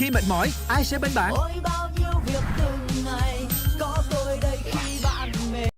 Khi mệt mỏi, ai sẽ bên bạn? Ôi bao nhiêu việc từng ngày, có tôi đây khi bạn mệt.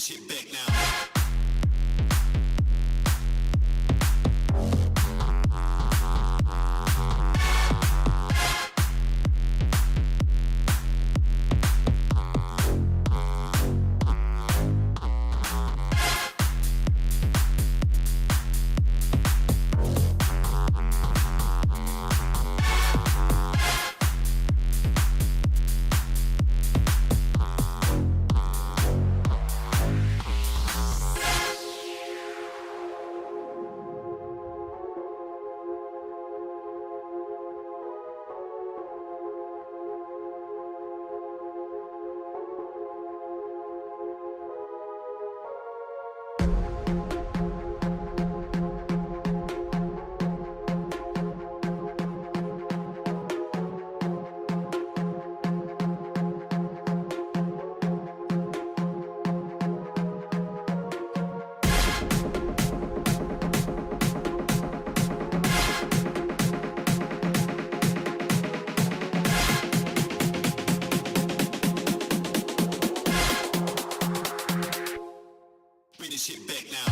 shit back now. Bring this shit back now.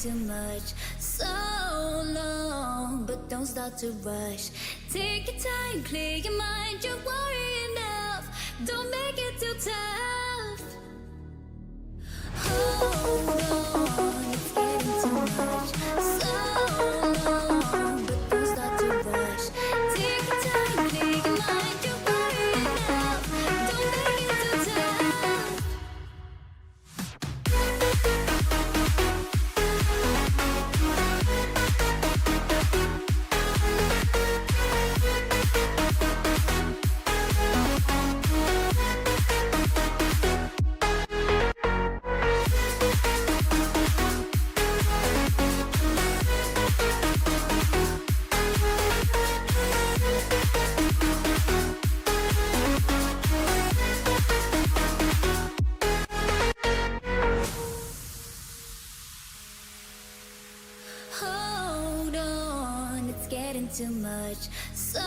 Too much, so long, but don't start to rush. Take your time, clear your mind. You're worrying enough. Don't make it too tough. Hold on, it's getting too much, so long, but don't start to rush. Take your time, clear your mind. You're worrying enough. Don't make it too tough. Hold on, it's getting too much, so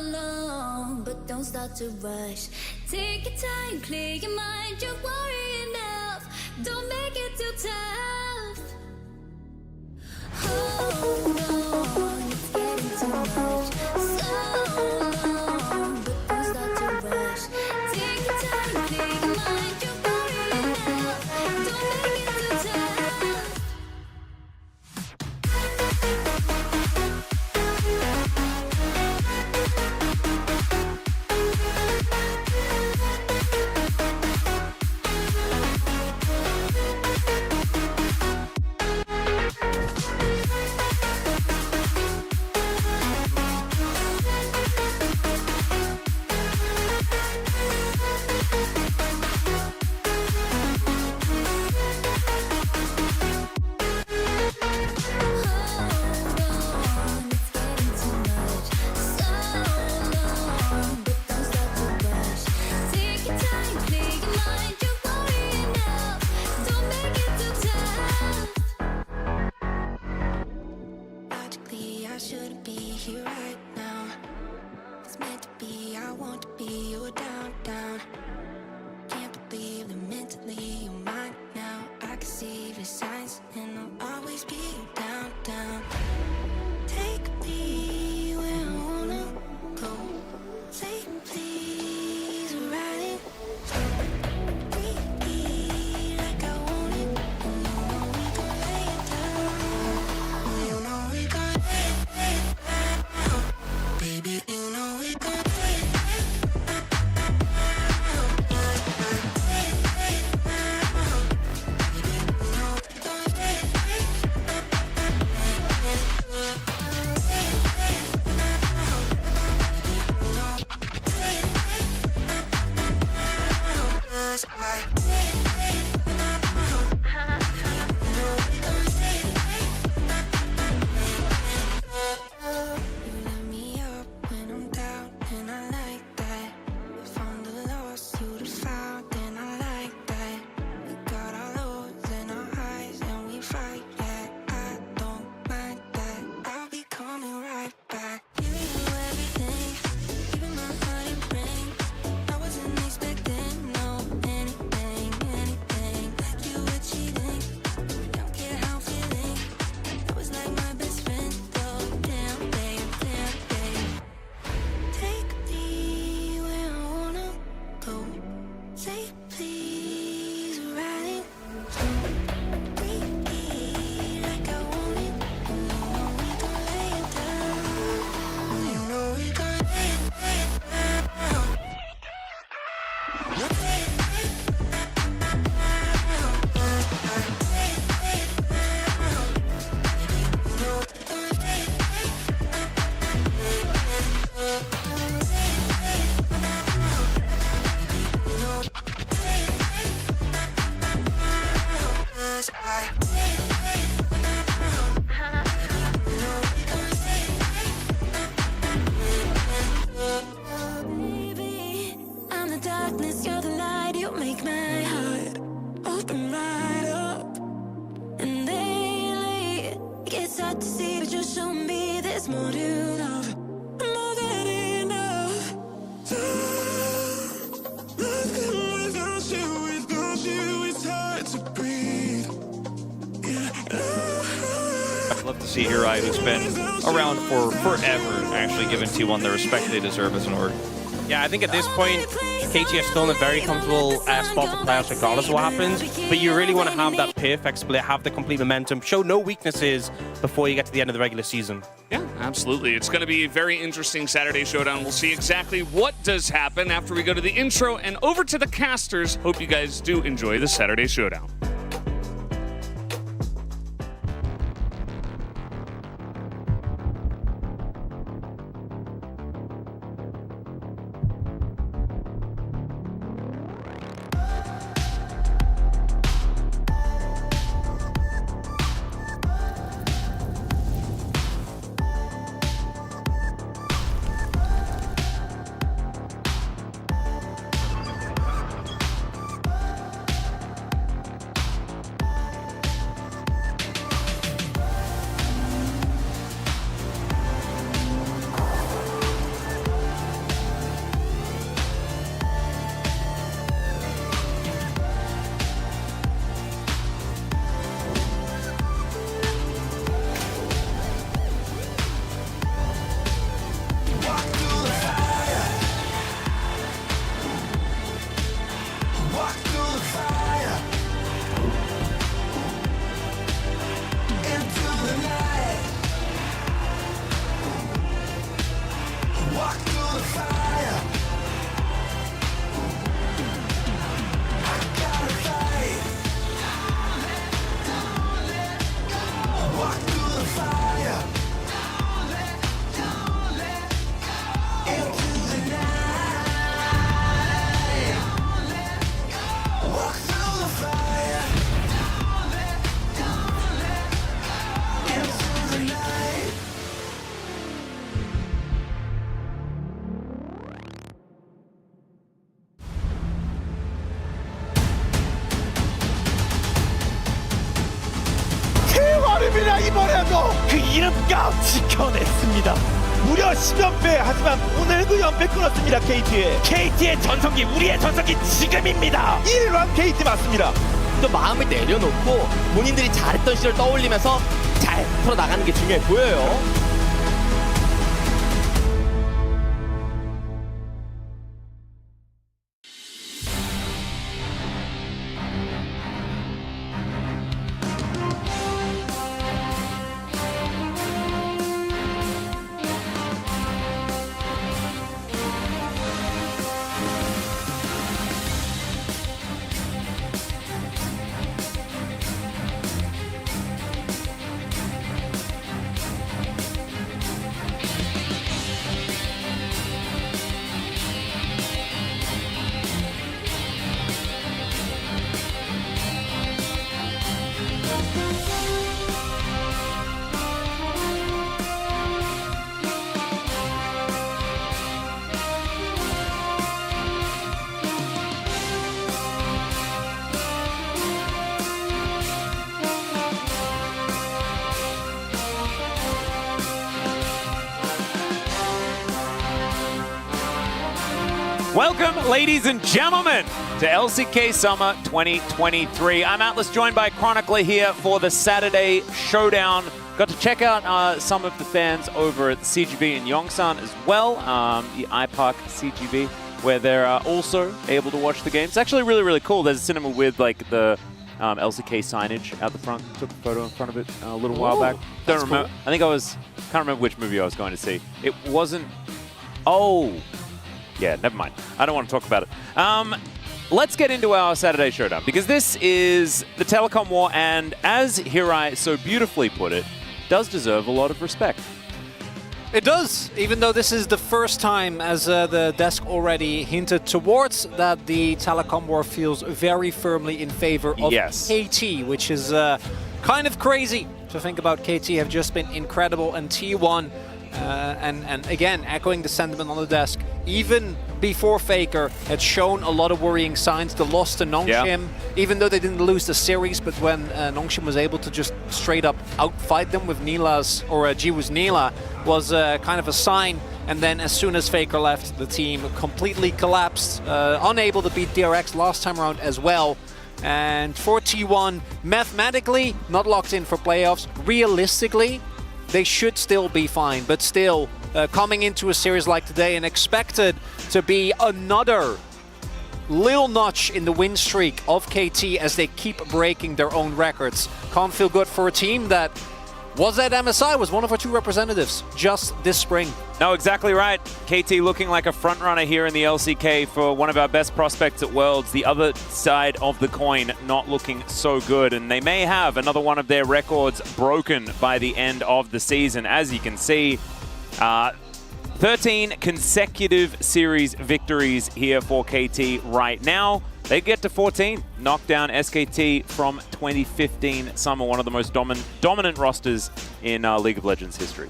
long, but don't start to rush. Take your time, clear your mind. You're worrying enough. Don't make it too tough. Hold on, it's getting too much, so long, but don't start to rush. Take your time, clear your mind. You're worrying enough. Don't make it too tough. Take me, please, riding. is more than enough, more than enough. I'd love to see Hirai, who's been around for forever, actually giving T1 the respect they deserve as an org. Yeah, I think at this point, KT is still in a very comfortable spot to play out regardless of what happens. But you really want to have that perfect split, have the complete momentum, show no weaknesses before you get to the end of the regular season. Yeah, absolutely. It's going to be a very interesting Saturday showdown. We'll see exactly what does happen after we go to the intro and over to the casters. Hope you guys do enjoy the Saturday showdown. T1입니다. 이번에도 그 이름값 지켜냈습니다. 무려 10연패. 하지만 오늘 그 연패 끊었습니다. KT의 전성기, 우리의 전성기 지금입니다. 1번 KT 맞습니다. 또 마음을 내려놓고 본인들이 잘했던 시절 떠올리면서 잘 풀어나가는 게 중요해 보여요. Welcome, ladies and gentlemen, to LCK Summer 2023. I'm Atlas, joined by Chronicler here for the Saturday Showdown. Got to check out some of the fans over at the CGV in Yongsan as well, the iPark CGV, where they're also able to watch the game. It's actually really, really cool. There's a cinema with like the LCK signage out the front. Took a photo in front of it a little while back. Don't remember. Cool. I think can't remember which movie I was going to see. It wasn't. Oh. Yeah, never mind. I don't want to talk about it. Let's get into our Saturday Showdown, because this is the telecom war, and as Hirai so beautifully put it, does deserve a lot of respect. It does, even though this is the first time, as the desk already hinted towards, that the telecom war feels very firmly in favor of KT, which is kind of crazy to think about. KT have just been incredible, and T1, and again, echoing the sentiment on the desk, even before Faker, had shown a lot of worrying signs. The loss to Nongshim, even though they didn't lose the series, but when Nongshim was able to just straight up outfight them with Nila's, or Jiwoo's Nila, was kind of a sign. And then as soon as Faker left, the team completely collapsed, unable to beat DRX last time around as well. And for T1, mathematically not locked in for playoffs. Realistically, they should still be fine, but still coming into a series like today and expected to be another little notch in the win streak of KT as they keep breaking their own records. Can't feel good for a team that was at MSI, was one of our 2 representatives just this spring. No, exactly right. KT looking like a front runner here in the LCK for one of our best prospects at Worlds. The other side of the coin not looking so good, and they may have another one of their records broken by the end of the season. As you can see, 13 consecutive series victories here for KT right now. They get to 14, knock down SKT from 2015 summer, one of the most dominant rosters in League of Legends history.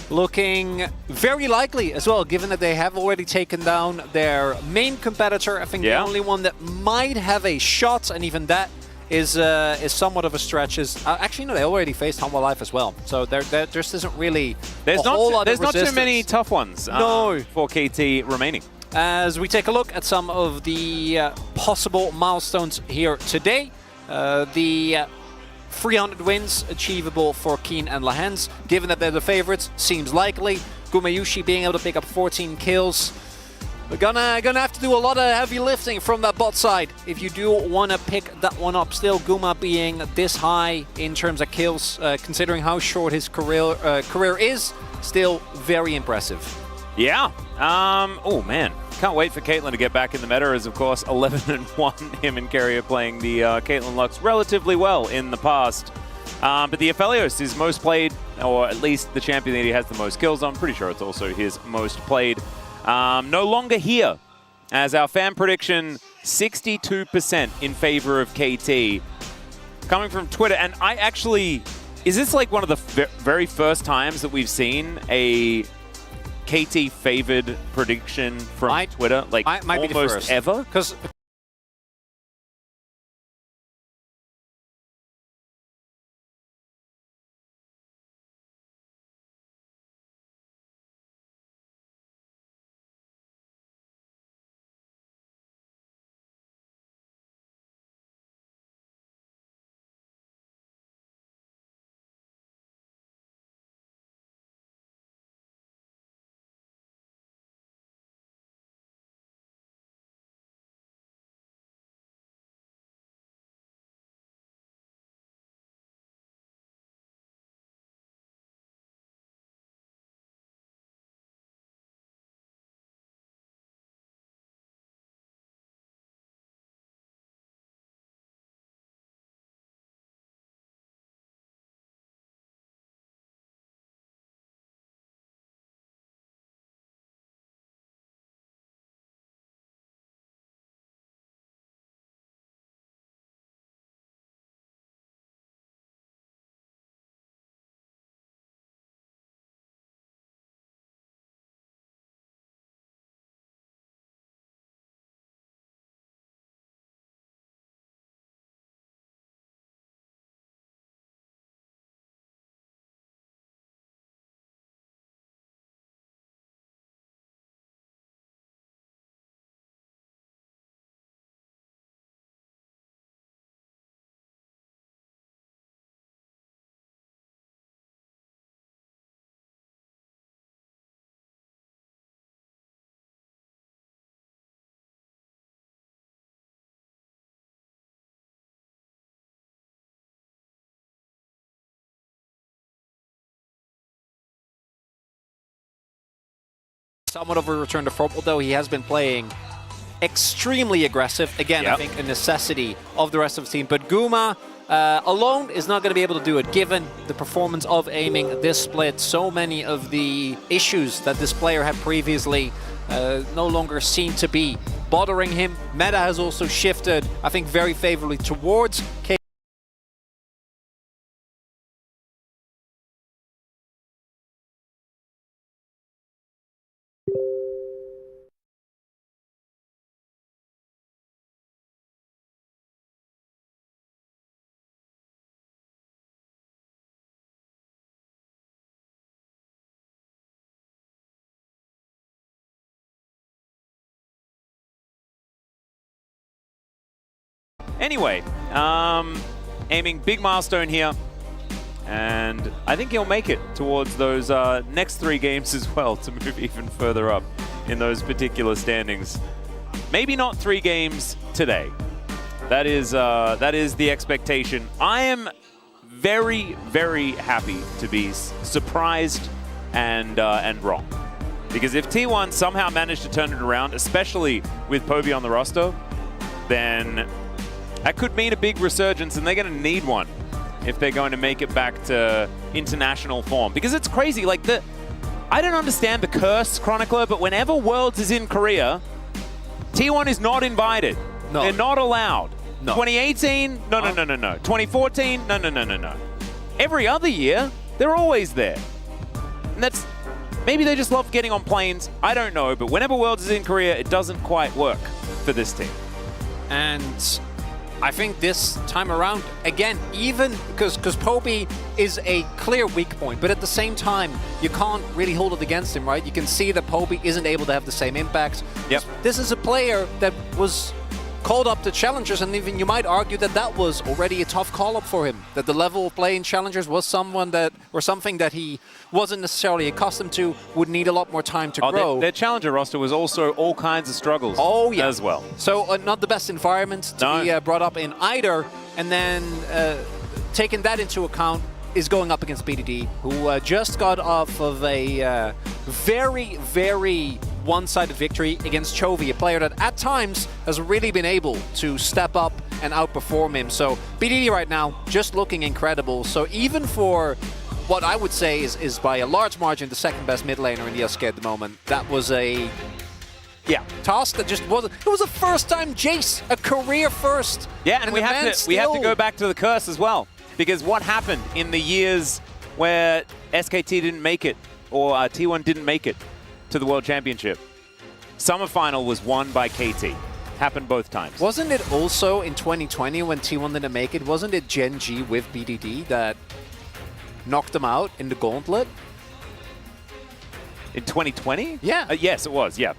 Looking very likely as well, given that they have already taken down their main competitor. I think the only one that might have a shot, and even that is somewhat of a stretch, is actually no, they already faced Humble Life as well. So there just isn't really there's not too many tough ones for KT remaining. As we take a look at some of the possible milestones here today, the 300 wins achievable for Keen and Lahens, given that they're the favorites, seems likely. Gumayushi being able to pick up 14 kills. We're gonna have to do a lot of heavy lifting from that bot side if you do want to pick that one up. Still, Guma being this high in terms of kills, considering how short his career is, still very impressive. Yeah. Oh, man. Can't wait for Caitlyn to get back in the meta, as, of course, 11-1. Him and Carrier playing the Caitlyn Lux relatively well in the past. But the Aphelios is most played, or at least the champion that he has the most kills on. Pretty sure it's also his most played. No longer here, as our fan prediction, 62% in favor of KT. Coming from Twitter, and I actually... Is this like one of the very first times that we've seen a KT favored prediction from Twitter, like might be the almost first. ever? Because somewhat of a return to form, although he has been playing extremely aggressive. Again, I think a necessity of the rest of the team. But Guma alone is not going to be able to do it, given the performance of aiming this split. So many of the issues that this player had previously no longer seem to be bothering him. Meta has also shifted, I think, very favorably towards K. Anyway, aiming big milestone here. And I think he'll make it towards those next 3 games as well to move even further up in those particular standings. Maybe not 3 games today. That is the expectation. I am very, very happy to be surprised and wrong. Because if T1 somehow managed to turn it around, especially with Poby on the roster, then that could mean a big resurgence, and they're going to need one if they're going to make it back to international form. Because it's crazy, like I don't understand the curse, Chronicler, but whenever Worlds is in Korea, T1 is not invited. No. They're not allowed. No. 2018, no. 2014, no. Every other year, they're always there. And that's, maybe they just love getting on planes, I don't know, but whenever Worlds is in Korea, it doesn't quite work for this team. And I think this time around, again, even because Poby is a clear weak point, but at the same time, you can't really hold it against him, right? You can see that Poby isn't able to have the same impact. Yep. This is a player that was called up to Challengers, and even you might argue that that was already a tough call-up for him, that the level of play in Challengers was something that he wasn't necessarily accustomed to, would need a lot more time to grow. Their Challenger roster was also all kinds of struggles as well. So not the best environment to be brought up in either, and then taking that into account is going up against BDD, who just got off of a very, very one-sided victory against Chovy, a player that at times has really been able to step up and outperform him. So BDD right now just looking incredible. So even for what I would say is by a large margin the second best mid laner in the LCK at the moment, that was a task that just wasn't. It was a first-time Jace, a career first. Yeah, and we have to go back to the curse as well, because what happened in the years where SKT didn't make it or T1 didn't make it to the World Championship? Summer Final was won by KT. Happened both times. Wasn't it also in 2020 when T1 didn't make it? Wasn't it Gen G with BDD that knocked them out in the gauntlet? In 2020? Yeah. Yes, it was, yeah.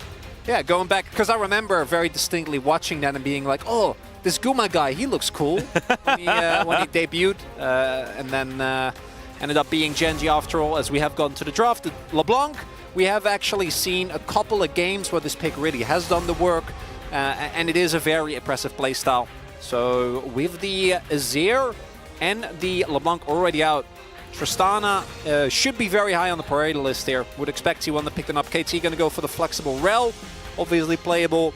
Yeah, going back, because I remember very distinctly watching that and being like, oh, this Guma guy, he looks cool when he debuted, and then ended up being Gen G after all, as we have gone to the draft. LeBlanc, we have actually seen a couple of games where this pick really has done the work, and it is a very impressive playstyle. So with the Azir and the LeBlanc already out, Tristana should be very high on the priority list here. Would expect T1 to pick them up. KT going to go for the flexible Rel, obviously playable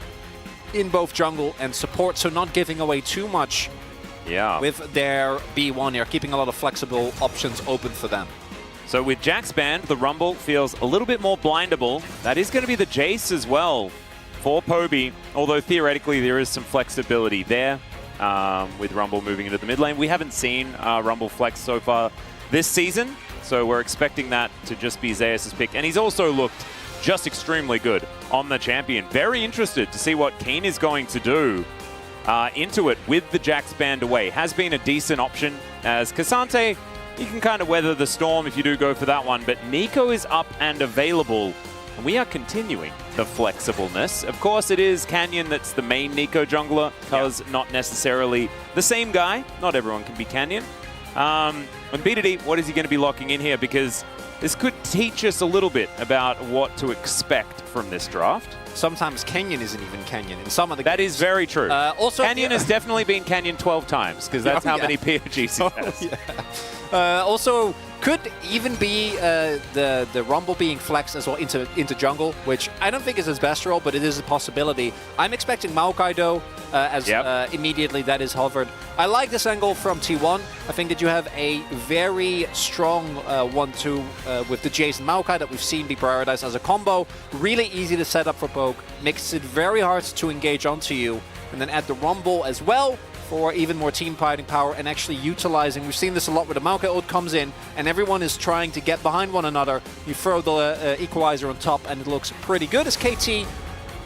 in both jungle and support, so not giving away too much with their B1 here, keeping a lot of flexible options open for them. So with Jack's ban, the Rumble feels a little bit more blindable. That is going to be the Jace as well for Poby, although theoretically there is some flexibility there with Rumble moving into the mid lane. We haven't seen Rumble flex so far this season, so we're expecting that to just be Zeus' pick. And he's also looked just extremely good on the champion. Very interested to see what Keen is going to do into it with the Jax banned away. Has been a decent option, as Cassante, you can kind of weather the storm if you do go for that one, but Nico is up and available. And we are continuing the flexibleness. Of course, it is Canyon that's the main Nico jungler, because not necessarily the same guy. Not everyone can be Canyon. And BDD, what is he going to be locking in here? Because this could teach us a little bit about what to expect from this draft. Sometimes Canyon isn't even Canyon in some of the games. That is very true. Also, Canyon has definitely been Canyon 12 times, because that's how many POGs he has. Also, could even be the Rumble being flexed as well into jungle, which I don't think is his best role, but it is a possibility. I'm expecting Maokai though, as immediately that is hovered. I like this angle from T1. I think that you have a very strong 1-2 with the Jace and Maokai that we've seen be prioritized as a combo. Really easy to set up for poke, makes it very hard to engage onto you, and then add the Rumble as well for even more team fighting power and actually utilizing. We've seen this a lot where the Maokai ult comes in and everyone is trying to get behind one another. You throw the equalizer on top and it looks pretty good as KT.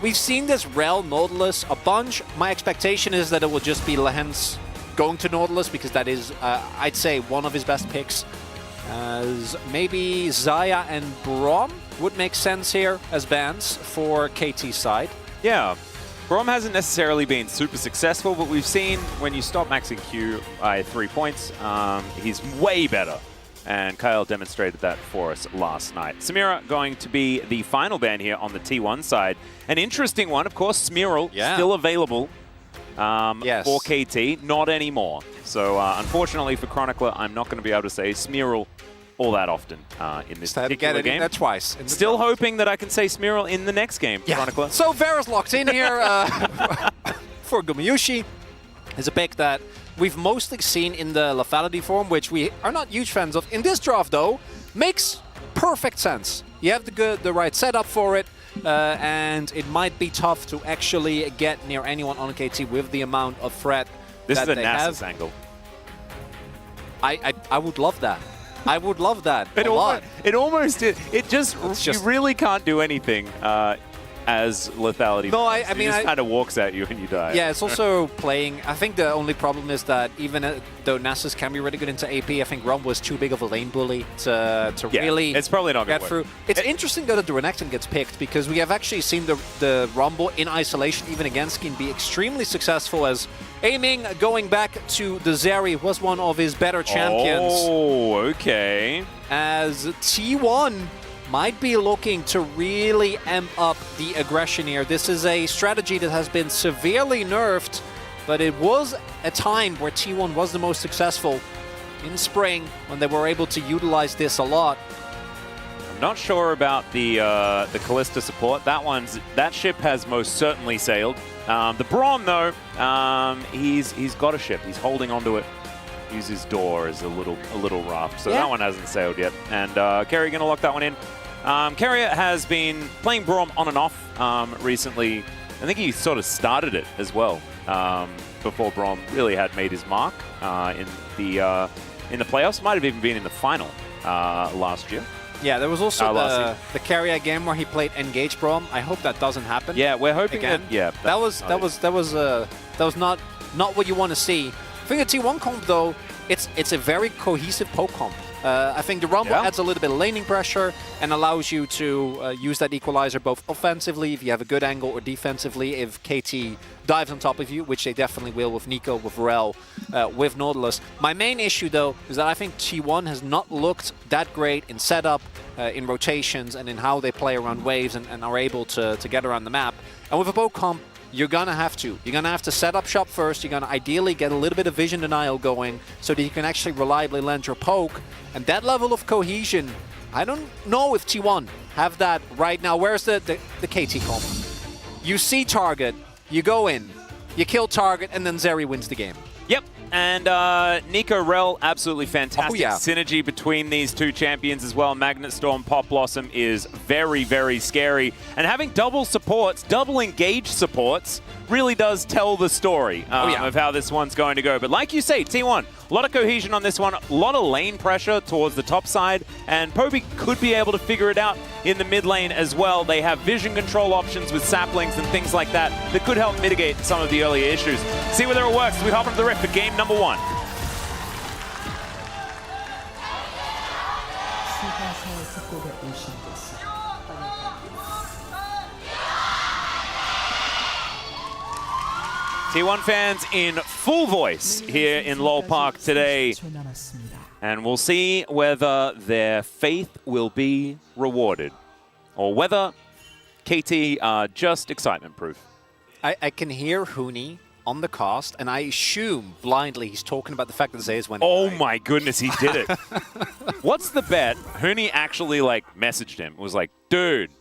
We've seen this Rel Nautilus a bunch. My expectation is that it will just be Lehens going to Nautilus, because that is, I'd say, one of his best picks. As maybe Xayah and Braum would make sense here as bans for KT's side. Yeah. Braum hasn't necessarily been super successful, but we've seen when you stop maxing Q by 3 points, he's way better. And Kyle demonstrated that for us last night. Samira going to be the final ban here on the T1 side. An interesting one, of course, Smearl still available for KT, not anymore. So unfortunately for Chronicler, I'm not going to be able to say Smearl all that often in this particular game. That twice. Still hoping that I can say Smearl in the next game, Chronicler. So Vera's locked in here for Gumayushi. Is a pick that we've mostly seen in the lethality form, which we are not huge fans of. In this draft, though, makes perfect sense. You have the right setup for it, and it might be tough to actually get near anyone on KT with the amount of threat This that is a they Nasus have. angle. I would love that. I would love that a lot. It almost is. It just, you really can't do anything as lethality. No, I mean, it just kind of walks at you and you die. Yeah, it's also playing. I think the only problem is that even though Nasus can be really good into AP, I think Rom was too big of a lane bully to really it's probably not get gonna through. work. It's interesting though that the Renekton gets picked because we have actually seen the Rumble in isolation, even against Skin, be extremely successful as aiming, going back to the Zeri was one of his better champions. Oh, okay. As T1 might be looking to really amp up the aggression here. This is a strategy that has been severely nerfed, but it was a time where T1 was the most successful in spring when they were able to utilize this a lot. I'm not sure about the Kalista support. That ship has most certainly sailed. The Braum though, he's got a ship. He's holding onto it. Use his door as a little raft. So that one hasn't sailed yet. And Kerry gonna lock that one in. Kerry has been playing Braum on and off recently. I think he sort of started it as well before Braum really had made his mark in the playoffs. Might have even been in the final last year. Yeah, there was also the Carrier game where he played Engage Braum. I hope that doesn't happen. Yeah, we're hoping again. That was not what you want to see. I think the T1 comp though, it's a very cohesive poke comp. I think the Rumble adds a little bit of laning pressure and allows you to use that equalizer both offensively if you have a good angle or defensively if KT dives on top of you, which they definitely will with Nico, with Rel, with Nautilus. My main issue though is that I think T1 has not looked that great in setup, in rotations, and in how they play around waves and are able to get around the map. And with a poke comp, you're going to have to set up shop first. You're going to ideally get a little bit of vision denial going so that you can actually reliably land your poke. And that level of cohesion, I don't know if T1 have that right now. Where's the KT comp? You see target, you go in, you kill target, and then Zeri wins the game. Yep. And Nico Rel, absolutely fantastic synergy between these two champions as well. Magnet Storm, Pop Blossom is very, very scary. And having double supports, double engaged supports, really does tell the story of how this one's going to go. But like you say, T1, a lot of cohesion on this one, a lot of lane pressure towards the top side, and Poby could be able to figure it out in the mid lane as well. They have vision control options with saplings and things like that that could help mitigate some of the earlier issues. See whether it works as we hop into the Rift for game number 1. T1 fans in full voice here in LOL Park today. And we'll see whether their faith will be rewarded or whether KT are just excitement proof. I can hear Huni on the cast, and I assume blindly he's talking about the fact that Zayas went. Oh my goodness, he did it. What's the bet? Huni actually messaged him. It was like, dude,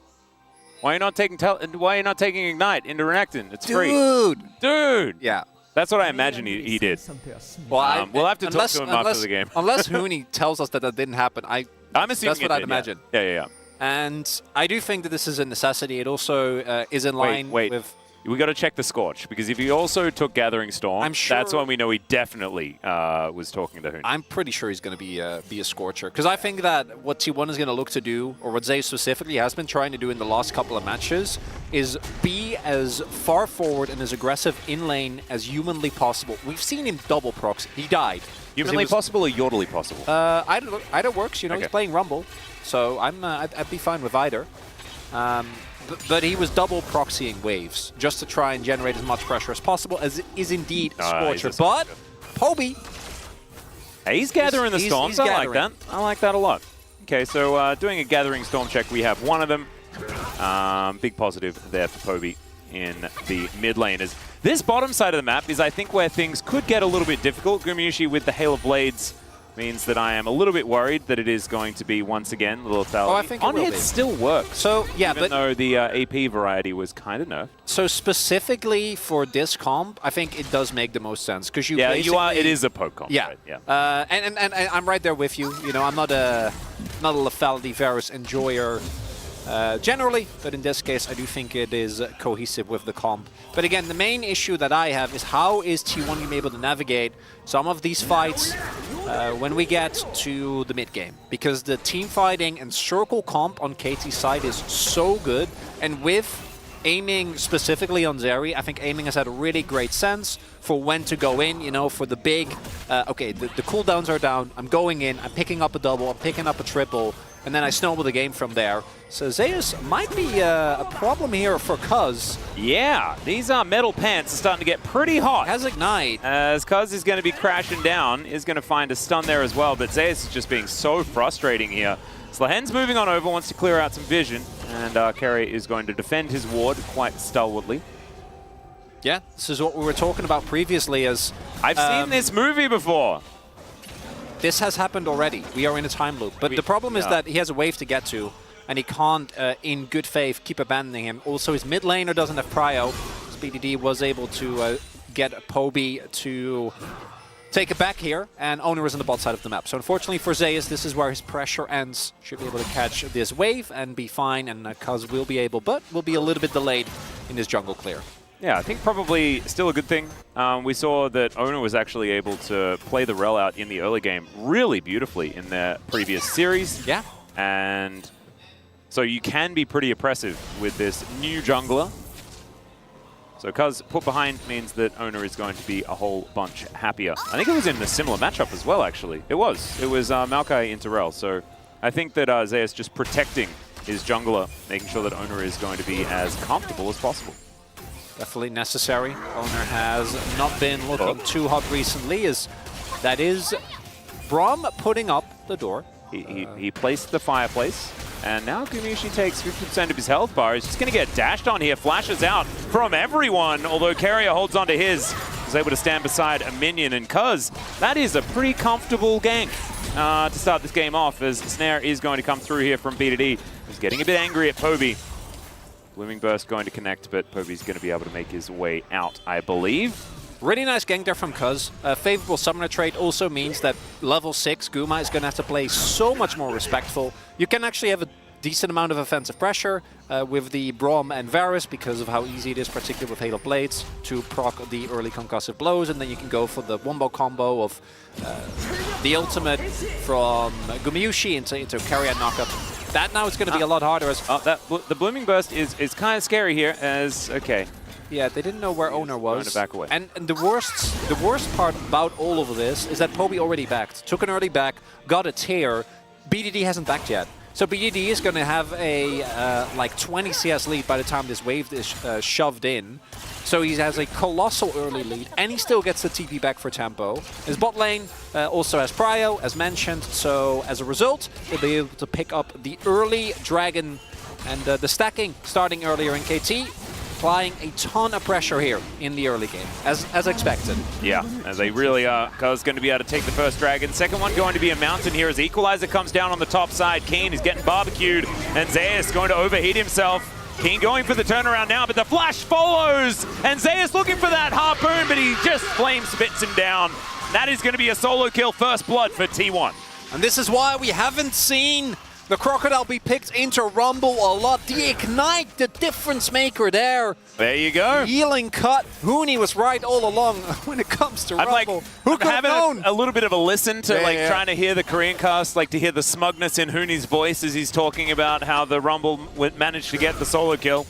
why are you not taking Ignite into Renekton? It's free. Dude. Yeah. That's what I imagine he did. Well, we'll have to talk to him after the game. Unless Huni tells us that didn't happen, I'm assuming that's what I'd imagine. Yeah. And I do think that this is a necessity. It also is in line with... We got to check the Scorch, because if he also took Gathering Storm, that's when we know he definitely was talking to Huni. I'm pretty sure he's going to be a Scorcher, because I think that what T1 is going to look to do, or what Zay specifically has been trying to do in the last couple of matches, is be as far forward and as aggressive in lane as humanly possible. We've seen him double procs. He died. Humanly possible or yordly possible? Either works. You know, he's playing Rumble, so I'd be fine with either. but he was double proxying waves just to try and generate as much pressure as possible, as is indeed Scorcher. But Poby, he's gathering the storms. I like that. I like that a lot. Okay, so doing a gathering storm check, we have one of them. Big positive there for Poby in the mid lane. As this bottom side of the map is, I think, where things could get a little bit difficult. Gumayusi with the Hail of Blades means that I am a little bit worried that it is going to be, once again, little lethality. I think on hit still works. So, yeah, even though the AP variety was kind of nerfed. So specifically for this comp, I think it does make the most sense because you it is a poke comp. Yeah, right? Yeah. And I'm right there with you. You know, I'm not a lethality Varus enjoyer generally, but in this case, I do think it is cohesive with the comp. But again, the main issue that I have is how is T1 going to be able to navigate some of these fights when we get to the mid game? Because the team fighting and circle comp on KT's side is so good, and with aiming specifically on Zeri, I think aiming has had a really great sense for when to go in, you know, for the big, okay, the cooldowns are down, I'm going in, I'm picking up a double, I'm picking up a triple, and then I snowball the game from there. So Zeus might be a problem here for Cuz. Yeah, these metal pants are starting to get pretty hot. Has Ignite. As Cuz is going to be crashing down, is going to find a stun there as well, but Zeus is just being so frustrating here. Slahen's moving on over, wants to clear out some vision, and Kerry is going to defend his ward quite stalwartly. Yeah, this is what we were talking about previously as... I've seen this movie before. This has happened already. We are in a time loop. But the problem is that he has a wave to get to, and he can't, in good faith, keep abandoning him. Also, his mid laner doesn't have prio. BDD was able to get Poby to take it back here, and Owner is on the bot side of the map. So unfortunately for Zeus, this is where his pressure ends. Should be able to catch this wave and be fine, and Cuz will be able, but will be a little bit delayed in his jungle clear. Yeah, I think probably still a good thing. We saw that Owner was actually able to play the rel out in the early game really beautifully in their previous series. Yeah. And so you can be pretty oppressive with this new jungler. So Cuz put behind means that Owner is going to be a whole bunch happier. I think it was in a similar matchup as well, actually. It was Maokai into rel. So I think that Zeus just protecting his jungler, making sure that Owner is going to be as comfortable as possible. Definitely necessary. Owner has not been looking too hot recently. That is Braum putting up the door. He placed the fireplace, and now Gumayusi takes 50% of his health bar. He's just going to get dashed on here, flashes out from everyone, although Carrier holds onto his. He's able to stand beside a minion, and Cuz, that is a pretty comfortable gank to start this game off, as Snare is going to come through here from BDD. He's getting a bit angry at Poby. Blooming Burst going to connect, but Poby's going to be able to make his way out, I believe. Really nice gank there from Cuz. Favorable summoner trait also means that level 6 Guma is going to have to play so much more respectful. You can actually have a decent amount of offensive pressure with the Braum and Varus because of how easy it is, particularly with Hail of Blades, to proc the early concussive blows, and then you can go for the wombo combo of the ultimate from Gumayusi into carry and knockup. That now is going to be a lot harder. As the Blooming Burst is kind of scary here, as, okay. Yeah, they didn't know where Owner was. To back away. And the worst part about all of this is that Poby already backed. Took an early back, got a tear. BDD hasn't backed yet. So BDD is going to have a like 20 CS lead by the time this wave is shoved in. So he has a colossal early lead, and he still gets the TP back for tempo. His bot lane also has prio, as mentioned, so as a result, he'll be able to pick up the early dragon and the stacking starting earlier in KT, applying a ton of pressure here in the early game, as expected. Yeah, as they really are. Cuz going to be able to take the first dragon. Second one going to be a mountain here as Equalizer comes down on the top side. Keen is getting barbecued, and Zeus going to overheat himself. Keen going for the turnaround now, but the flash follows, and Zeus looking for that harpoon, but he just flame spits him down. That is going to be a solo kill, first blood for T1. And this is why we haven't seen the Crocodile be picked into Rumble a lot. The Ignite, the difference maker there. There you go. Healing cut. Huni was right all along when it comes to Rumble. Who could have known? A little bit of a listen to trying to hear the Korean cast, like to hear the smugness in Huni's voice as he's talking about how the Rumble managed to get the solo kill.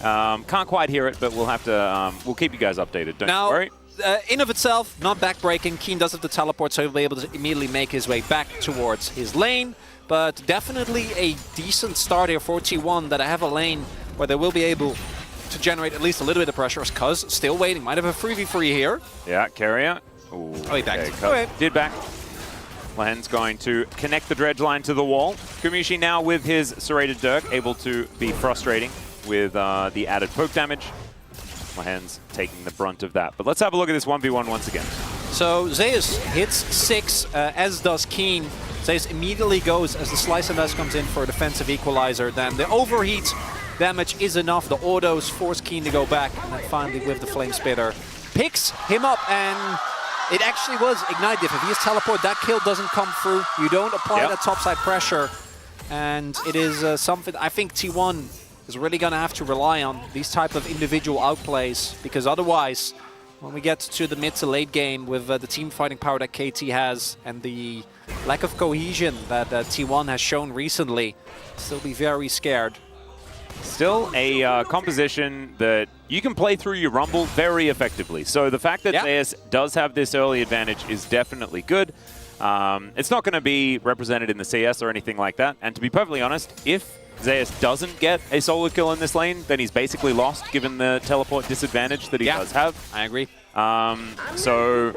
Can't quite hear it, but we'll have to. We'll keep you guys updated. Don't worry. In of itself, not backbreaking. Keen does have the teleport, so he'll be able to immediately make his way back towards his lane. But definitely a decent start here for T1 that I have a lane where they will be able to generate at least a little bit of pressure. As Cuz still waiting, might have a 3v3 here. Yeah, Carrier. Ooh, Oh, he backed. Cuz Okay. did back. Lahen's going to connect the dredge line to the wall. Kumishi now with his serrated Dirk, able to be frustrating with the added poke damage. Lahen's taking the brunt of that. But let's have a look at this 1v1 once again. So Zeus hits 6, as does Keen. Zeus immediately goes as the Slice and Dice comes in for a defensive equalizer. Then the overheat damage is enough. The autos force Keen to go back. And then finally with the Flame Spitter, picks him up, and it actually was Ignite Diff. If he has teleport, that kill doesn't come through. You don't apply that topside pressure. And it is something I think T1 is really going to have to rely on, these type of individual outplays, because otherwise, when we get to the mid to late game with the team fighting power that KT has and the lack of cohesion that T1 has shown recently, still be very scared. Still a composition that you can play through your Rumble very effectively. So the fact that Zeus does have this early advantage is definitely good. It's not going to be represented in the CS or anything like that. And to be perfectly honest, if Zeus doesn't get a solo kill in this lane, then he's basically lost given the teleport disadvantage that he does have. I agree. So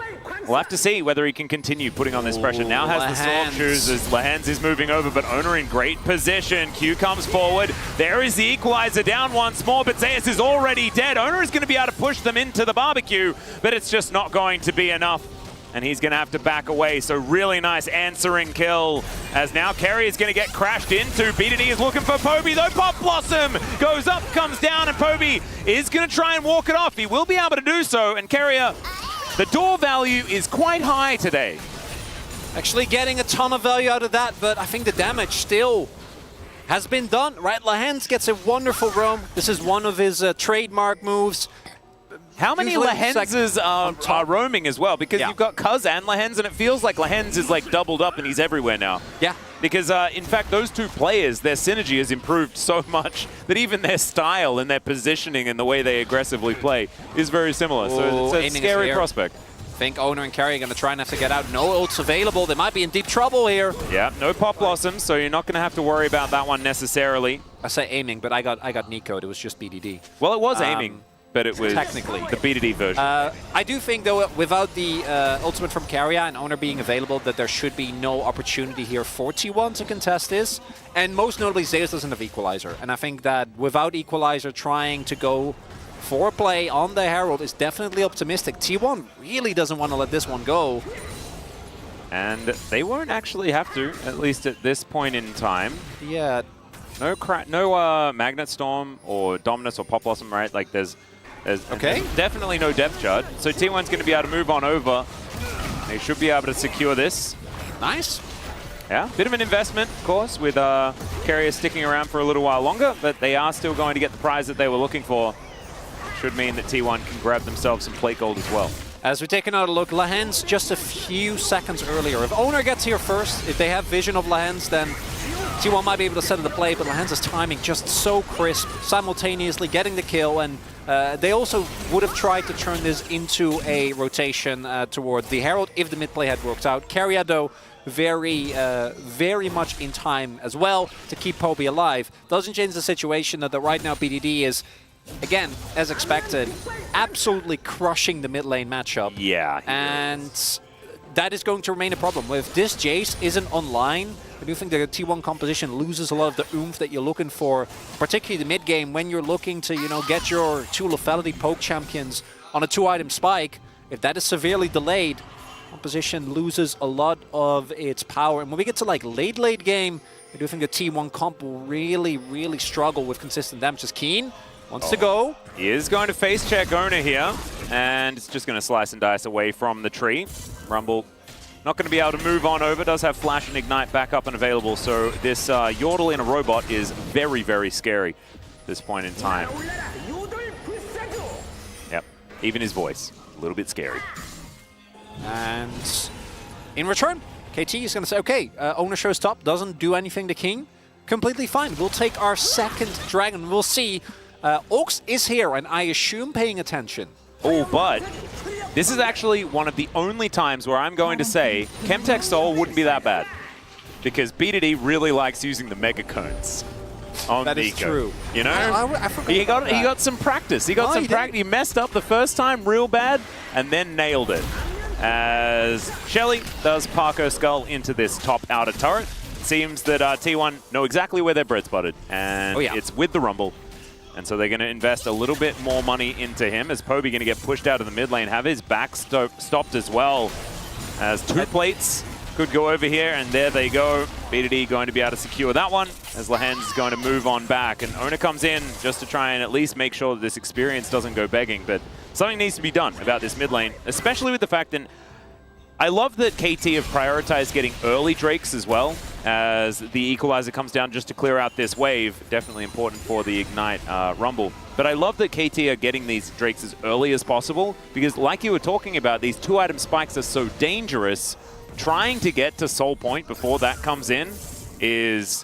we'll have to see whether he can continue putting on this pressure. Now has the Storm Shoes as Lahen's is moving over, but Owner in great position. Q comes forward. There is the equalizer down once more, but Zeus is already dead. Owner is going to be able to push them into the barbecue, but it's just not going to be enough. And he's going to have to back away. So really nice answering kill as now Carrier is going to get crashed into. BDD is looking for Poby, though. Pop Blossom goes up, comes down, and Poby is going to try and walk it off. He will be able to do so. And Carrier, the door value is quite high today. Actually getting a ton of value out of that, but I think the damage still has been done, right? Lahen's gets a wonderful roam. This is one of his trademark moves. How many Lahenses are roaming as well? Because you've got Cuz and Lahen's, and it feels like Lahen's is like doubled up and he's everywhere now. Yeah. Because in fact, those two players, their synergy has improved so much that even their style and their positioning and the way they aggressively play is very similar. So it's a scary prospect. I think Owner and Carrier are going to try and have to get out. No ults available. They might be in deep trouble here. Yeah, no Pop Blossoms, so you're not going to have to worry about that one necessarily. I say aiming, but I got Nico'd. It was just BDD. Well, it was aiming. But it was technically the BDD version. I do think, though, without the ultimate from Carrier and Owner being available, that there should be no opportunity here for T1 to contest this. And most notably, Zeus doesn't have Equalizer. And I think that without Equalizer, trying to go for a play on the Herald is definitely optimistic. T1 really doesn't want to let this one go. And they won't actually have to, at least at this point in time. Yeah. No Magnet Storm or Dominus or Pop Blossom, right? Like there's definitely no depth charge. So T1's going to be able to move on over. They should be able to secure this. Nice. Yeah, bit of an investment, of course, with Carrier sticking around for a little while longer, but they are still going to get the prize that they were looking for. Should mean that T1 can grab themselves some plate gold as well. As we take another look, Lahen's just a few seconds earlier. If Owner gets here first, if they have vision of Lahen's, then T1 might be able to settle the play, but Lahen's timing just so crisp, simultaneously getting the kill, and they also would have tried to turn this into a rotation toward the Herald if the mid play had worked out. Carrier, though, very much in time as well to keep Poby alive. Doesn't change the situation that right now BDD is, again, as expected, absolutely crushing the mid lane matchup. Yeah. And that is going to remain a problem. If this Jace isn't online, I do think the T1 composition loses a lot of the oomph that you're looking for, particularly the mid game when you're looking to, get your two lethality poke champions on a 2-item spike. If that is severely delayed, composition loses a lot of its power. And when we get to like late game, I do think the T1 comp will really struggle with consistent damage. As Keen wants to go. He is going to face check Owner here, and it's just going to slice and dice away from the tree. Rumble not going to be able to move on over. Does have Flash and Ignite back up and available, so this Yordle in a robot is very scary at this point in time. Yep, even his voice, a little bit scary. And in return, KT is going to say, okay, Owner shows top, doesn't do anything to King. Completely fine. We'll take our second dragon. We'll see. Orcs is here, and I assume paying attention. Oh, but this is actually one of the only times where I'm going to say Chemtech Soul wouldn't be that bad. Because BDD really likes using the Mega Cones. on That Nico. is true. You know? I forgot he about that. got some practice. He got Oh, some he did. practice. He messed up the first time real bad and then nailed it. As Shelly does Parko Skull into this top outer turret. Seems that T1 know exactly where their bread's buttered, and it's with the Rumble. And so they're going to invest a little bit more money into him, as Poby going to get pushed out of the mid lane, have his back stopped as well, as 2 plates could go over here, and there they go. BDD going to be able to secure that one, as Lahen's going to move on back. And Ona comes in just to try and at least make sure that this experience doesn't go begging, but something needs to be done about this mid lane, especially with the fact that I love that KT have prioritized getting early Drakes as well, as the Equalizer comes down just to clear out this wave. Definitely important for the Ignite Rumble. But I love that KT are getting these Drakes as early as possible, because like you were talking about, these 2-item spikes are so dangerous. Trying to get to Soul Point before that comes in is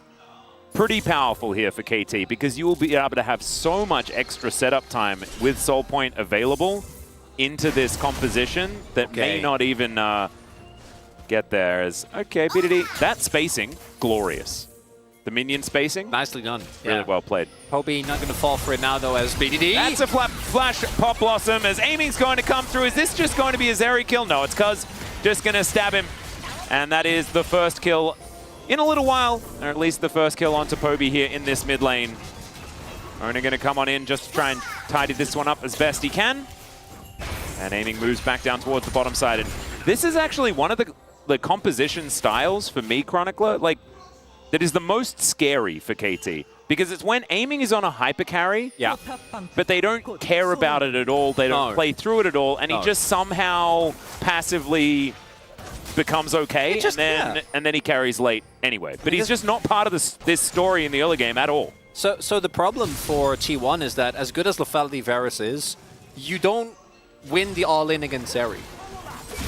pretty powerful here for KT, because you will be able to have so much extra setup time with Soul Point available into this composition that may not even get there. As BDD, that spacing, glorious. The minion spacing, nicely done. Really well played. Poby not going to fall for it now, though, as BDD. That's a flash Pop Blossom, as aiming's going to come through. Is this just going to be a Zeri kill? No, it's Cuz just going to stab him. And that is the first kill in a little while, or at least the first kill onto Poby here in this mid lane. Ona going to come on in just to try and tidy this one up as best he can. And aiming moves back down towards the bottom side. And this is actually one of the composition styles for me, Chronicler, like, that is the most scary for KT. Because it's when aiming is on a hyper carry, but they don't care about it at all. They don't play through it at all. And he just somehow passively becomes okay, and then he carries late anyway. But he's just not part of this story in the early game at all. So the problem for T1 is that as good as Lethality Varus is, you don't win the all-in against Zeri.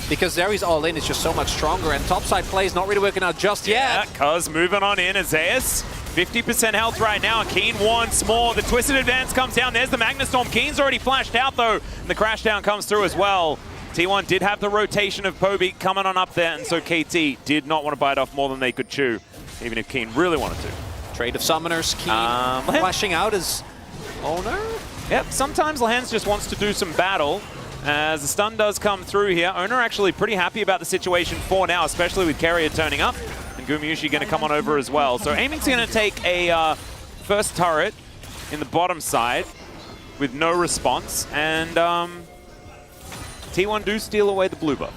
Because Zeri's all-in is just so much stronger, and topside play is not really working out just yet. Yeah, Cuz moving on in as Zeus. 50% health right now. Keen wants more. The Twisted Advance comes down. There's the Magna Storm. Keen's already flashed out, though, and the crash down comes through as well. T1 did have the rotation of Poby coming on up there, and so KT did not want to bite off more than they could chew, even if Keen really wanted to. Trade of summoners. Keen flashing out as owner. Yep, sometimes Lahens just wants to do some battle. As the stun does come through here, Owner actually pretty happy about the situation for now, especially with Carrier turning up. And Gumayushi going to come on over as well. So Aiming's going to take a first turret in the bottom side with no response. And T1 do steal away the blue buff.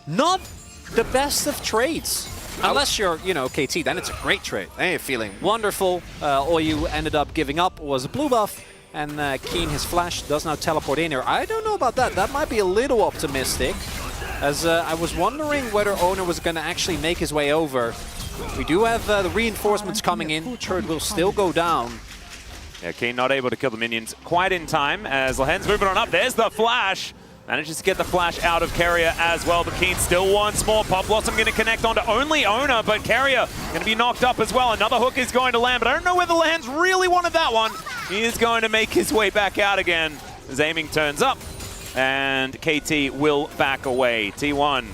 Not the best of trades. Unless you're, KT, then it's a great trade. Then you're feeling wonderful. All you ended up giving up was a blue buff. And Keen, his flash, does now teleport in here. I don't know about that. That might be a little optimistic. As I was wondering whether Owner was going to actually make his way over. We do have the reinforcements coming in. Turret will still go down. Yeah, Keen not able to kill the minions quite in time as Lahen's moving on up. There's the flash. Manages to get the flash out of Carrier as well, but Keen still wants more. Pop Blossom going to connect onto only Owner, but Carrier going to be knocked up as well. Another hook is going to land, but I don't know whether Lahen's really wanted that one. He is going to make his way back out again as aiming turns up, and KT will back away. T1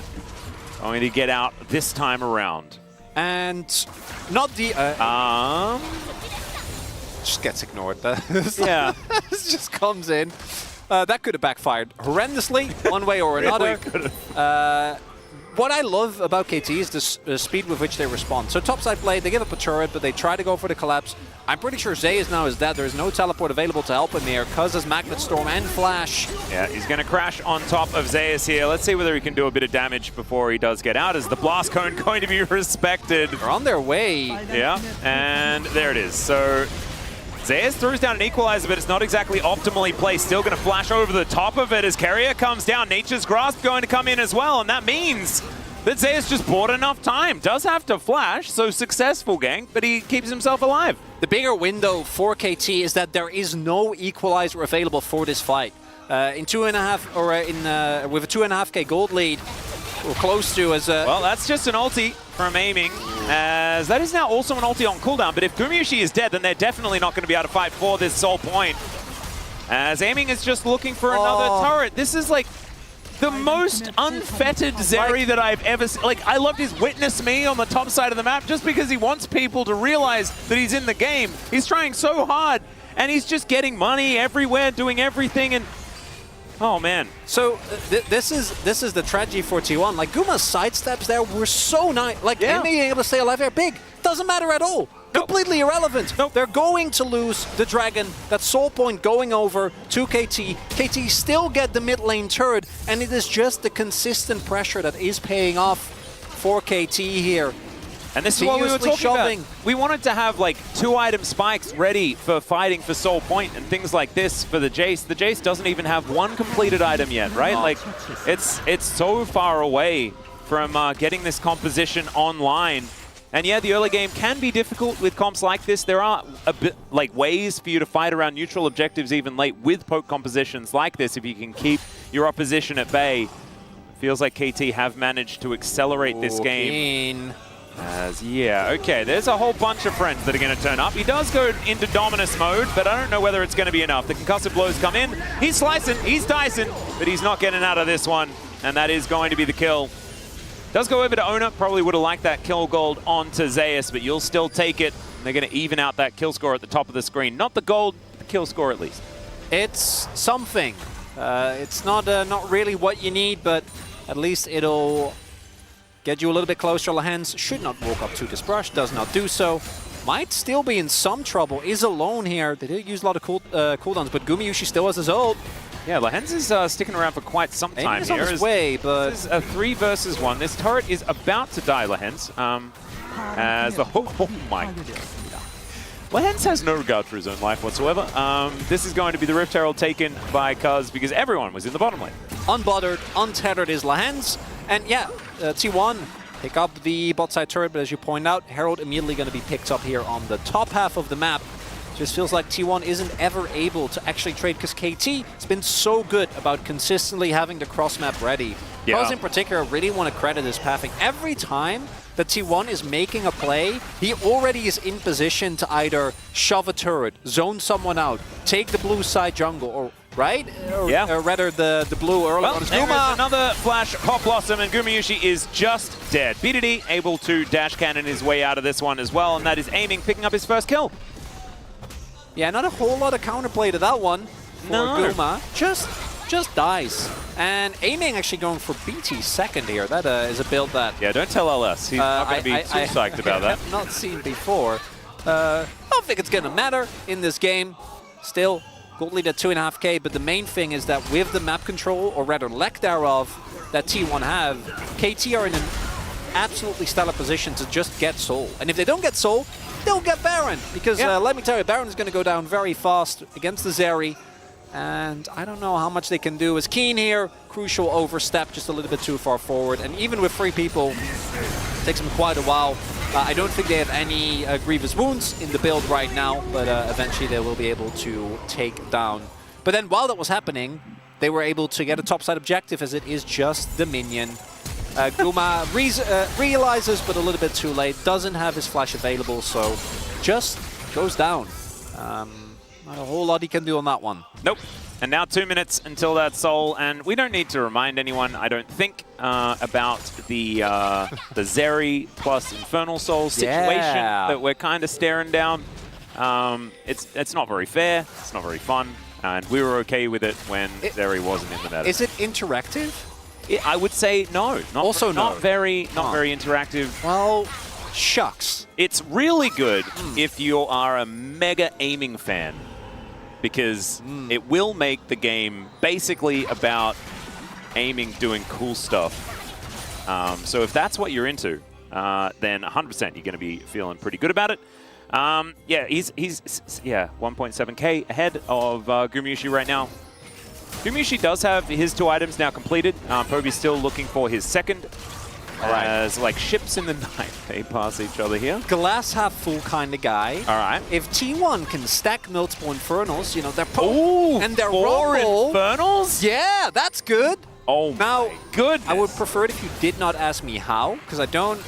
going to get out this time around. And not the... just gets ignored. Yeah. This just comes in. That could have backfired horrendously, one way or another. What I love about KT is the speed with which they respond. So topside play, they give up a turret, but they try to go for the collapse. I'm pretty sure Zeus now is dead. There is no teleport available to help him here. Cuz has Magnet Storm and Flash. Yeah, he's going to crash on top of Zeus here. Let's see whether he can do a bit of damage before he does get out. Is the Blast Cone going to be respected? They're on their way. Yeah, and there it is. So Zeus throws down an Equalizer, but it's not exactly optimally placed. Still going to flash over the top of it as Carrier comes down. Nature's Grasp going to come in as well, and that means that Zeus just bought enough time. Does have to flash, so successful gank, but he keeps himself alive. The bigger window for KT is that there is no Equalizer available for this fight. In 2.5, or with a 2.5k gold lead, we're close to as a... Well, that's just an ulti from aiming, as that is now also an ulti on cooldown, but if Gumayushi is dead, then they're definitely not going to be able to fight for this Soul Point. As aiming is just looking for another turret. This is like... the most unfettered Zeri that I've ever seen. Like, I loved his Witness Me on the top side of the map just because he wants people to realize that he's in the game. He's trying so hard, and he's just getting money everywhere, doing everything, and oh man. So this is the tragedy for T1. Like, Guma's sidesteps there were so nice. Like, him being able to stay alive here, big, doesn't matter at all. Completely irrelevant. They're going to lose the Dragon. That Soul Point going over to KT. KT still get the mid lane turret, and it is just the consistent pressure that is paying off for KT here. And this is what we were talking about. We wanted to have like 2-item spikes ready for fighting for Soul Point and things like this for the Jace. The Jace doesn't even have one completed item yet, right? Like, it's so far away from getting this composition online. And yeah, the early game can be difficult with comps like this. There are a bit like ways for you to fight around neutral objectives even late with poke compositions like this if you can keep your opposition at bay. Feels like KT have managed to accelerate this game. Okay, there's a whole bunch of friends that are going to turn up. He does go into Dominus mode, but I don't know whether it's going to be enough. The concussive blows come in. He's slicing, he's dicing, but he's not getting out of this one, and that is going to be the kill. Does go over to Ona. Probably would have liked that kill gold onto Zeus, but you'll still take it. They're going to even out that kill score at the top of the screen. Not the gold, the kill score at least. It's something. It's not really what you need, but at least it'll get you a little bit closer. Lahens should not walk up to this brush, does not do so. Might still be in some trouble, is alone here. They did use a lot of cooldowns, but Gumayushi still has his ult. Yeah, Lahens is sticking around for quite some time here. On his way, but this is a 3 versus 1. This turret is about to die, Lahens. As the oh my god. Lahens has no regard for his own life whatsoever. This is going to be the Rift Herald taken by Cuz because everyone was in the bottom lane. Unbothered, untethered is Lahens. And yeah, T1 pick up the bot side turret, but as you point out, Herald immediately going to be picked up here on the top half of the map. Just feels like T1 isn't ever able to actually trade because KT has been so good about consistently having the cross map ready. Cuz in particular really want to credit his pathing. Every time that T1 is making a play, he already is in position to either shove a turret, zone someone out, take the blue side jungle, or right? Or rather the blue early on. There is another flash pop blossom, and Gumayushi is just dead. BDD able to dash cannon his way out of this one as well, and that is aiming, picking up his first kill. Yeah, not a whole lot of counterplay to that one for Guma. Just dies. And aiming actually going for BT second here. That is a build that... Yeah, don't tell LS. He's not going to be too psyched about that. I have not seen before. I don't think it's going to matter in this game. Still, gold lead at 2.5k, but the main thing is that with the map control, or rather lack thereof, that T1 have, KT are in an absolutely stellar position to just get Soul. And if they don't get Soul, they'll get Baron. Because let me tell you, Baron is going to go down very fast against the Zeri. And I don't know how much they can do. As Keen here, crucial overstep just a little bit too far forward. And even with 3 people, it takes them quite a while. I don't think they have any grievous wounds in the build right now, but eventually they will be able to take down. But then while that was happening, they were able to get a topside objective as it is just the minion. Guma realizes, but a little bit too late, doesn't have his flash available, so just goes down. Not a whole lot he can do on that one. Nope. And now 2 minutes until that Soul, and we don't need to remind anyone, I don't think, about the Zeri plus Infernal Soul situation that we're kind of staring down. It's not very fair, it's not very fun, and we were okay with it when Zeri wasn't in the meta. Is it interactive? I would say no. Not very interactive. Well, shucks. It's really good if you are a mega aiming fan, because it will make the game basically about aiming, doing cool stuff. So if that's what you're into, then 100% you're going to be feeling pretty good about it. Yeah, he's 1.7k ahead of Gumayushi right now. Gumayushi does have his 2 items now completed. Poby's still looking for his second. As like ships in the night, they pass each other here. Glass half full kind of guy. All right. If T1 can stack multiple Infernals, you know, they're and they're 4 Infernals? Yeah, that's good. Oh now, my goodness. I would prefer it if you did not ask me how, because I don't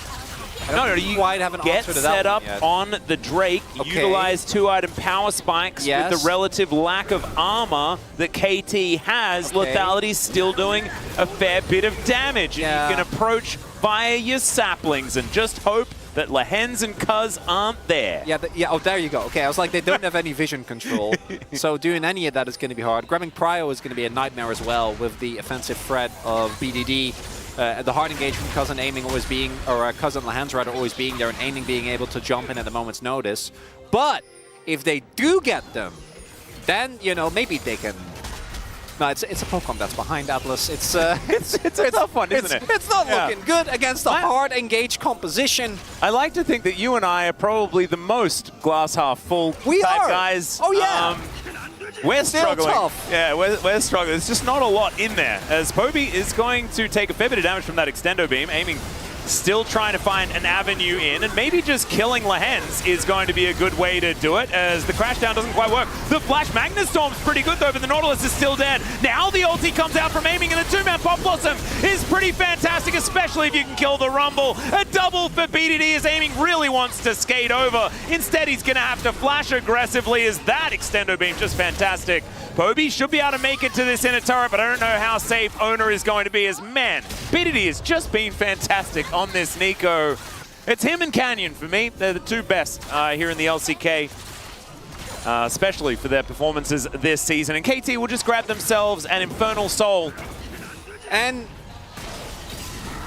No, you quite have an get answer to that set one up yet. on the Drake, utilize 2-item power spikes with the relative lack of armor that KT has. Lethality's still doing a fair bit of damage. And you can approach via your saplings and just hope that Lehens and Cuz aren't there. Oh, there you go. Okay, I was like, they don't have any vision control, so doing any of that is going to be hard. Grabbing Prio is going to be a nightmare as well with the offensive threat of BDD. The hard engagement, Cuz and aiming always being, or Cuz and Lehens rather always being there, and aiming being able to jump in at a moment's notice. But if they do get them, then, you know, maybe they can... No, it's a Pokemon that's behind Atlas. It's a tough one, isn't it? It's not looking good against the hard engaged composition. I like to think that you and I are probably the most glass half full type guys. Oh yeah. We're Still struggling. tough. Yeah, we're struggling. There's just not a lot in there. As Poby is going to take a fair bit of damage from that extendo beam, aiming. Still trying to find an avenue in, and maybe just killing Lehens is going to be a good way to do it, as the crash down doesn't quite work. The Flash Magna Storm's pretty good though, but the Nautilus is still dead. Now the ulti comes out from aiming, and the two-man Pop Blossom is pretty fantastic, especially if you can kill the Rumble. A double for BDD as aiming really wants to skate over. Instead, he's going to have to flash aggressively, as that extendo beam just fantastic. Poby should be able to make it to this inner turret, but I don't know how safe Owner is going to be, as man, BDD has just been fantastic on this Nico. It's him and Canyon for me. They're the two best here in the LCK, especially for their performances this season. And KT will just grab themselves an Infernal Soul. And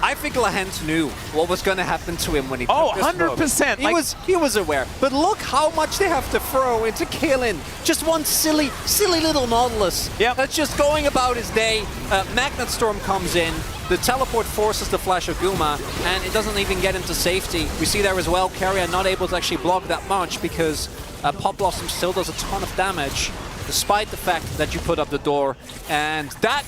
I think Lehens knew what was going to happen to him when he took this 100%. He was aware. But look how much they have to throw into killing just one silly little Nautilus that's just going about his day. Magnet Storm comes in. The teleport forces the Flash of Guma, and it doesn't even get into safety. We see there as well, Carrier not able to actually block that much because Pop Blossom still does a ton of damage, despite the fact that you put up the door. And that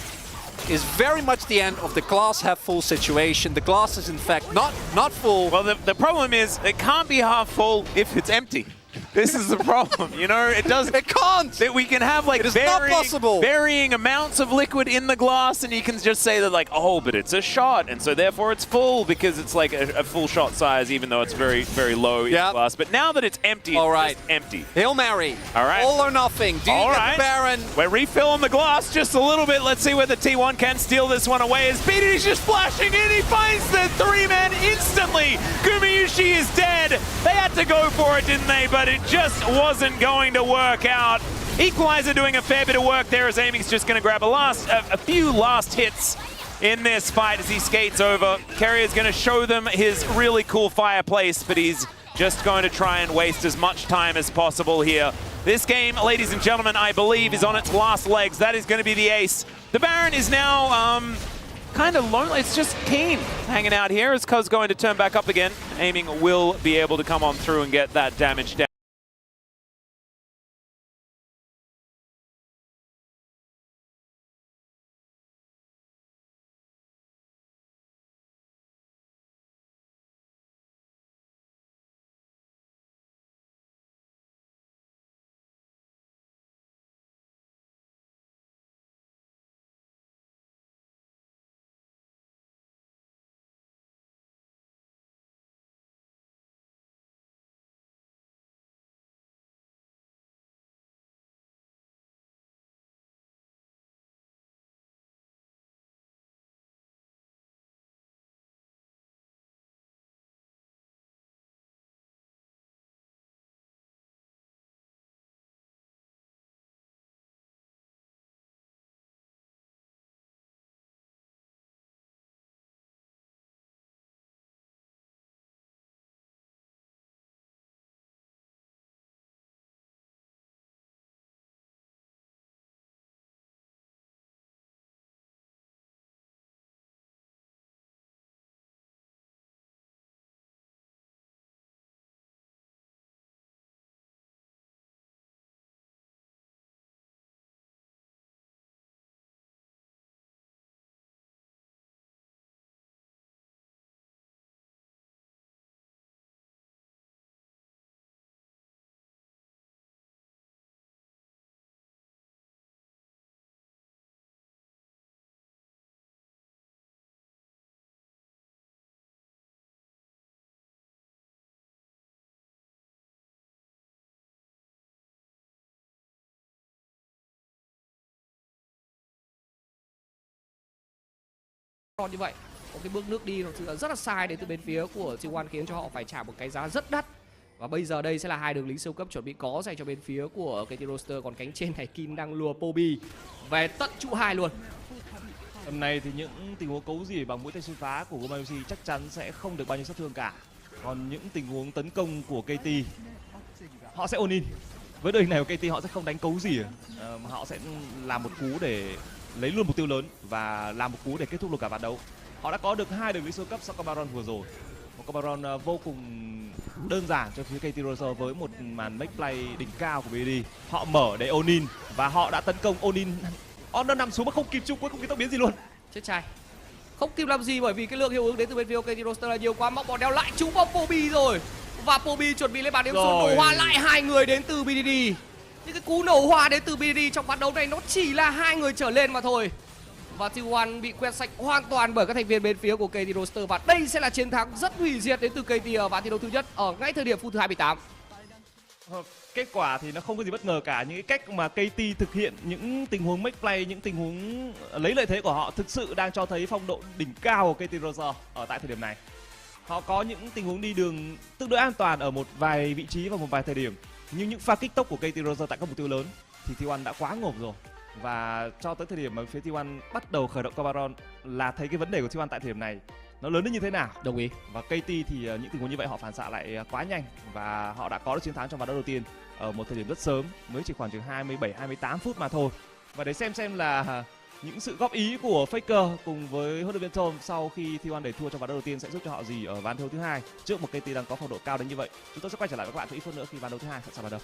is very much the end of the glass half full situation. The glass is in fact not full. Well, the problem is it can't be half full if it's empty. This is the problem, you know. It can't. That we can have like varying amounts of liquid in the glass, and you can just say that like, oh, but it's a shot, and so therefore it's full because it's like a full shot size, even though it's very, very low in the glass. But now that it's empty, it's just empty. Hail Mary. All right. All or nothing. Do you get the Baron? We're refilling the glass just a little bit. Let's see whether T1 can steal this one away. As BDD's just flashing in, he finds the three-man instantly. Gumayushi is dead. They had to go for it, didn't they? But it just wasn't going to work out. Equalizer doing a fair bit of work there, as aiming's just going to grab a few last hits in this fight as he skates over. Carrier's going to show them his really cool fireplace, but he's just going to try and waste as much time as possible here. This game, ladies and gentlemen, I believe is on its last legs. That is going to be the ace. The Baron is now kind of lonely. It's just Keen hanging out here as Cuz going to turn back up again. Aiming will be able to come on through and get that damage down. Còn như vậy, có cái bước nước đi nó thực sự rất là sai đến từ bên phía của T1 khiến cho họ phải trả một cái giá rất đắt. Và bây giờ đây sẽ là hai đường lính siêu cấp chuẩn bị có dành cho bên phía của KT Rolster. Còn cánh trên này Kim đang lùa Pobi về tận trụ 2 luôn. Tầm này thì những tình huống cấu rỉa bằng mũi tên xuyên phá của Gomayoshi chắc chắn sẽ không được bao nhiêu sát thương cả. Còn những tình huống tấn công của KT, họ sẽ all-in. Với đội hình này của KT họ sẽ không đánh cấu rỉa, mà họ sẽ làm một cú để lấy luôn mục tiêu lớn và làm một cú để kết thúc luôn cả ván đấu. Họ đã có được 2 đường lính siêu cấp sau Cameron vừa rồi. Một Cameron vô cùng đơn giản cho phía KT Rolster với một màn make play đỉnh cao của BD. Họ mở để all-in và họ đã tấn công all-in. Nó nằm xuống mà không kịp chung, cuối cùng cái tốc biến gì luôn. Chết trai. Không kịp làm gì bởi vì cái lượng hiệu ứng đến từ bên phía KT Rolster là nhiều quá. Móc bò đeo lại trúng vào Pobi rồi. Và Pobi chuẩn bị lên bàn đếm số nổ hoa lại 2 người đến từ BDD. Những cái cú nổ hoa đến từ BDD trong ván đấu này nó chỉ là 2 người trở lên mà thôi. Và T1 bị quét sạch hoàn toàn bởi các thành viên bên phía của KT Rolster. Và đây sẽ là chiến thắng rất hủy diệt đến từ KT ở ván thi đấu thứ nhất ở ngay thời điểm phút thứ 28. Kết quả thì nó không có gì bất ngờ cả. Những cái cách mà KT thực hiện những tình huống make play, những tình huống lấy lợi thế của họ thực sự đang cho thấy phong độ đỉnh cao của KT Rolster ở tại thời điểm này. Họ có những tình huống đi đường tương đối an toàn ở một vài vị trí và một vài thời điểm. Nhưng những pha kích tốc của KT Rolster tại các mục tiêu lớn thì T1 đã quá ngộp rồi. Và cho tới thời điểm mà phía T1 bắt đầu khởi động Cameron là thấy cái vấn đề của T1 tại thời điểm này nó lớn đến như thế nào. Đồng ý. Và KT thì những tình huống như vậy họ phản xạ lại quá nhanh và họ đã có được chiến thắng trong ván đấu đầu tiên ở một thời điểm rất sớm, mới chỉ khoảng chừng 27-28 phút mà thôi. Và để xem là những sự góp ý của Faker cùng với huấn luyện viên Tom sau khi T1 để thua trong ván đấu đầu tiên sẽ giúp cho họ gì ở ván đấu thứ hai trước một KT đang có phong độ cao đến như vậy. Chúng tôi sẽ quay trở lại với các bạn ít phút nữa khi ván đấu thứ hai sẵn sàng bắt đầu.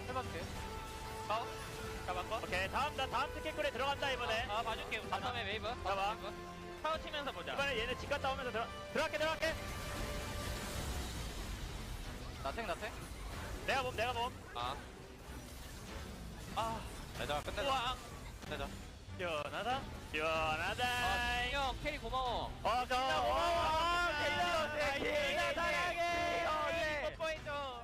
해볼게. 잡았고. 오케이, 다음 티켓골에 들어간다 이번에. 봐줄게. 다음에 웨이브. 봐봐. 타워 치면서 보자. 이번에 얘네 집 갔다 오면서 들어갈게. 나탱. 내가 몸. 내가 끝내자. 끝내자. 시원하다. 형 캐리 고마워. 고마워. 다양해. 뽀뽀해줘.